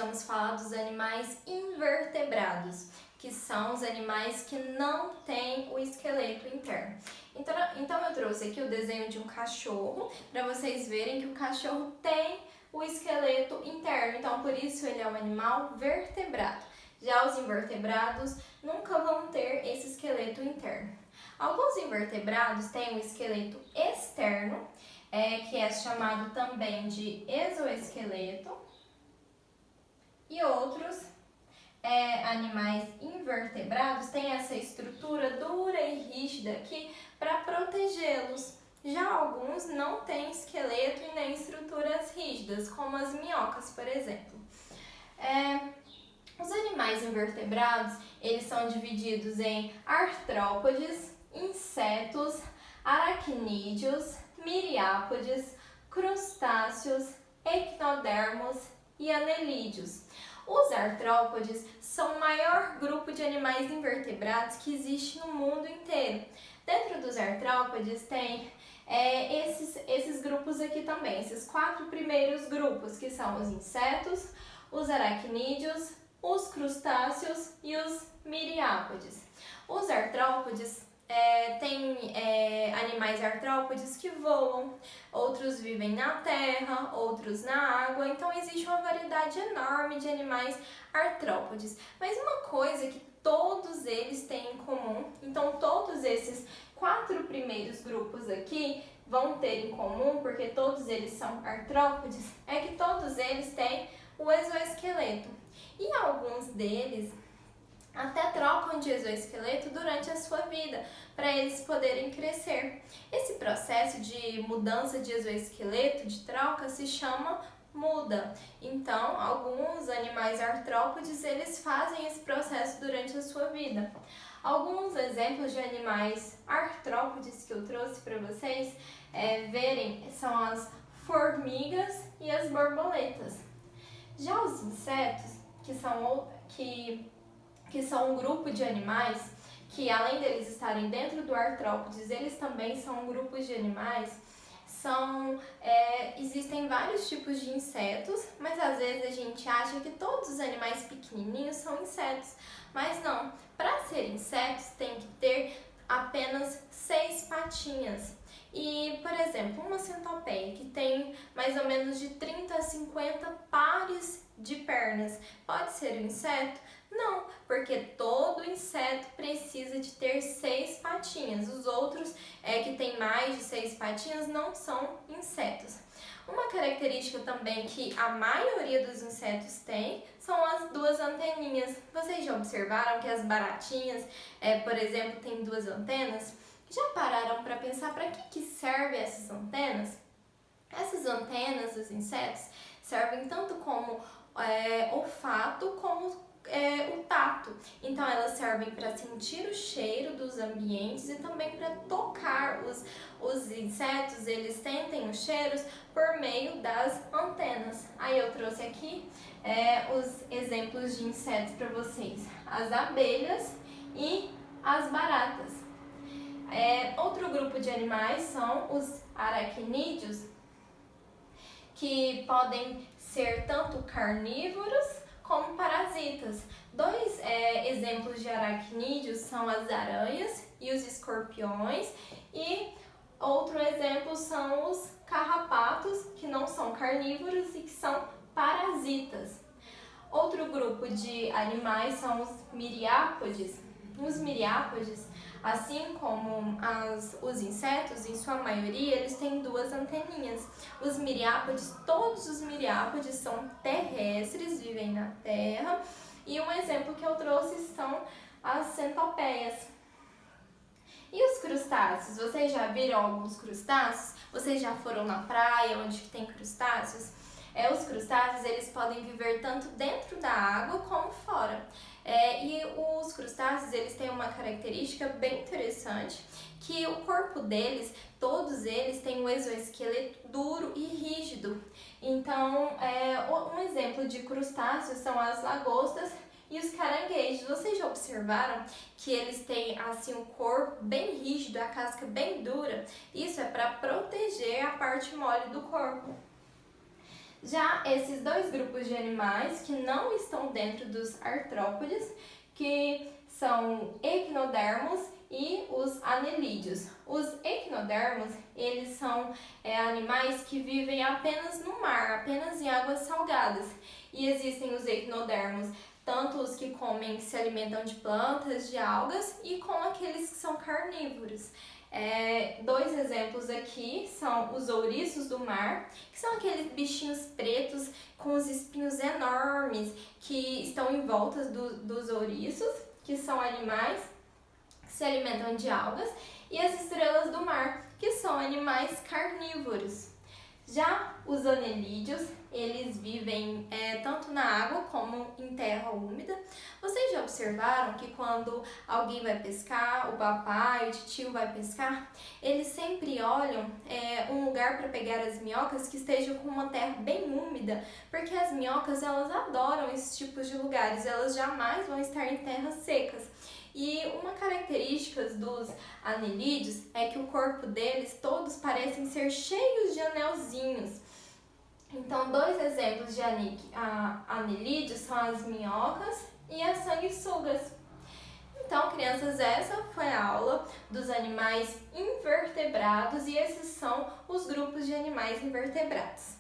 vamos falar dos animais invertebrados, que são os animais que não têm o esqueleto interno. Então eu trouxe aqui o desenho de um cachorro, para vocês verem que o cachorro tem o esqueleto interno, então por isso ele é um animal vertebrado. Já os invertebrados nunca vão ter esse esqueleto interno. Alguns invertebrados têm um esqueleto externo, que é chamado também de exoesqueleto, e outros animais invertebrados têm essa estrutura dura e rígida aqui para protegê-los. Já alguns não têm esqueleto e nem estruturas rígidas, como as minhocas, por exemplo. Os animais invertebrados, eles são divididos em artrópodes, insetos, aracnídeos, miriápodes, crustáceos, equinodermos e anelídeos. Os artrópodes são o maior grupo de animais invertebrados que existe no mundo inteiro. Dentro dos artrópodes tem esses grupos aqui também, esses 4 primeiros grupos, que são os insetos, os aracnídeos, os crustáceos e os miriápodes. Os artrópodes tem animais artrópodes que voam, outros vivem na terra, outros na água, então existe uma variedade enorme de animais artrópodes. Mas uma coisa que todos eles têm em comum, então todos esses 4 primeiros grupos aqui vão ter em comum, porque todos eles são artrópodes, é que todos eles têm o exoesqueleto. E alguns deles até trocam de exoesqueleto durante a sua vida, para eles poderem crescer. Esse processo de mudança de exoesqueleto, de troca, se chama muda. Então, alguns animais artrópodes, eles fazem esse processo durante a sua vida. Alguns exemplos de animais artrópodes que eu trouxe para vocês verem são as formigas e as borboletas. Já os insetos, que são um grupo de animais que, além deles estarem dentro do artrópodes, eles também são grupos de animais. Existem vários tipos de insetos, mas às vezes a gente acha que todos os animais pequenininhos são insetos, mas não. Para ser insetos tem que ter apenas 6 patinhas. E, por exemplo, uma centopeia que tem mais ou menos de 30 a 50 pares de pernas, pode ser um inseto? Não, porque todo inseto precisa de ter 6 patinhas. Os outros que têm mais de 6 patinhas não são insetos. Uma característica também que a maioria dos insetos tem são as 2 anteninhas. Vocês já observaram que as baratinhas, por exemplo, têm 2 antenas? Já pararam para pensar para que servem essas antenas? Essas antenas dos insetos servem tanto como olfato como o tato. Então elas servem para sentir o cheiro dos ambientes e também para tocar. Os insetos, eles sentem os cheiros por meio das antenas. Aí eu trouxe aqui os exemplos de insetos para vocês: as abelhas e as baratas. Outro grupo de animais são os aracnídeos, que podem ser tanto carnívoros como parasitas. 2 exemplos de aracnídeos são as aranhas e os escorpiões, e outro exemplo são os carrapatos, que não são carnívoros e que são parasitas. Outro grupo de animais são os miriápodes. Os miriápodes, assim como os insetos, em sua maioria, eles têm 2 anteninhas. Os miriápodes, todos os miriápodes são terrestres, vivem na terra. E um exemplo que eu trouxe são as centopeias. E os crustáceos? Vocês já viram alguns crustáceos? Vocês já foram na praia onde tem crustáceos? Os crustáceos, eles podem viver tanto dentro da água como fora. E os crustáceos, eles têm uma característica bem interessante, que o corpo deles, todos eles têm um exoesqueleto duro e rígido. Então, um exemplo de crustáceos são as lagostas e os caranguejos. Vocês já observaram que eles têm assim o corpo bem rígido, a casca bem dura? Isso é para proteger a parte mole do corpo. Já esses dois grupos de animais que não estão dentro dos artrópodes, que são equinodermos e os anelídeos. Os equinodermos, eles são animais que vivem apenas no mar, apenas em águas salgadas. E existem os equinodermos, tanto os que comem, que se alimentam de plantas, de algas, e com aqueles que são carnívoros. Dois exemplos aqui são os ouriços do mar, que são aqueles bichinhos pretos com os espinhos enormes que estão em volta dos ouriços, que são animais que se alimentam de algas, e as estrelas do mar, que são animais carnívoros. Já os anelídeos, eles vivem tanto na água como em terra úmida. Vocês já observaram que quando alguém vai pescar, o papai, o tio vai pescar, eles sempre olham um lugar para pegar as minhocas que esteja com uma terra bem úmida, porque as minhocas, elas adoram esses tipos de lugares, elas jamais vão estar em terras secas. E uma característica dos anelídeos é que o corpo deles todos parecem ser cheios de anelzinhos. Então, dois exemplos de anelídeos são as minhocas e as sanguessugas. Então, crianças, essa foi a aula dos animais invertebrados e esses são os grupos de animais invertebrados.